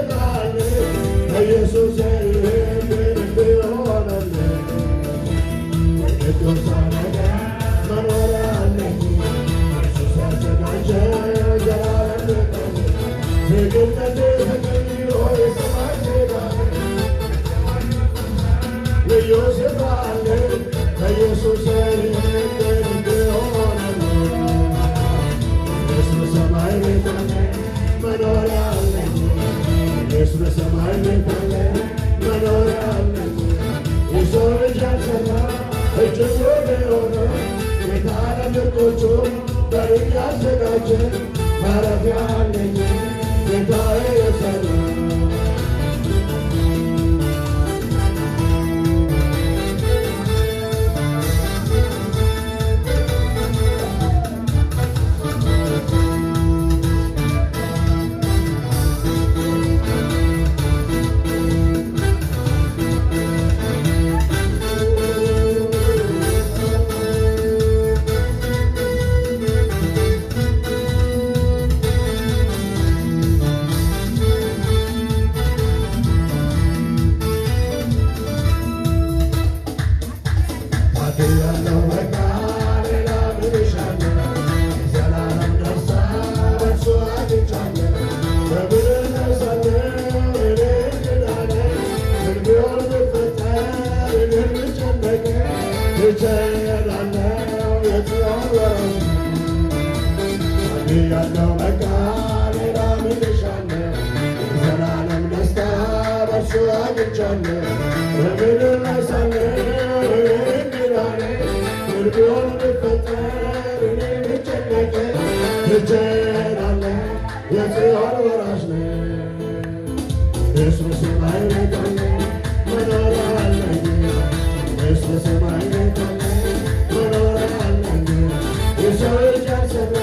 ስላለ ኢየሱስ ቢሆነል ቅዱሳን መኖሪያ አለኝ ኢየሱስ ያዘጋጀ ዘላለም ዜግነቴ ተቀይሮ የሰማይ ዜጋ ልዩ ስፍራ አለኝ ኢየሱስ ቢሆነል ኢየሱስ በሰማይ ቤት አለኝ መኖሪያ አለኝ ኢየሱስ በሰማይ ቤት አለኝ መኖሪያ አለኝ የሰው ልጅ ያልሰራ እጅግ ውብ የሆነ ጌታ ለምርጦቹ በልጅ ያዘጋጀ ማረፊያ አለኝ ጌታዬ የሠራ ያለው በቃ ሌላ ምን እሻለሁ? የዘላለም ደስታ በእርሱ አግኝቻለሁ። በምድር ደርሳለሁ እኔ እንግዳ ነኝ። ምን ቢሆን ብፈጠር እኔን ብጨነቅ ብቻዬን እሄዳለሁ የጽዮን ወረስ ያለው በቃ ሌላ ምን እሻለሁ? የዘላለም ደስታ በእርሱ አግኝቻለሁ። በምድር ደርሳለሁ ቢሆን ብፈጠር እኔ ብጨነቅ ብቻዬን እሄዳለሁ የጽዮን ወራሽ ነኝ። ኢየሱስ በሰማይ ቤት አለኝ መኖሪያ አለኝ ኢየሱስ በሰማይ ቤት አለኝ መኖሪያ አለኝ የሰው ልጅ ያልሰራ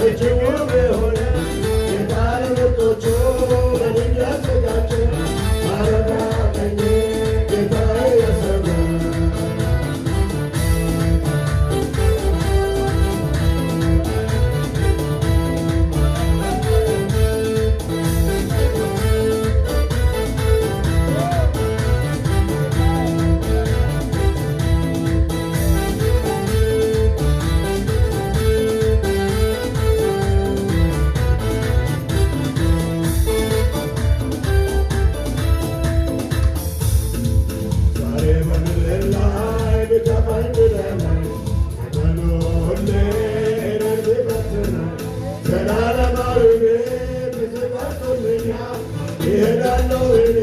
እጅግ ውብ የሆነ ጌታ ለምርጦቹ በልጅ ያዘጋጀ ማረፊያ አለኝ ጌታዬ የሠራ ዘላለማዊ ቤት ተዘጋጅቶልኛል እሄዳለሁ እኔ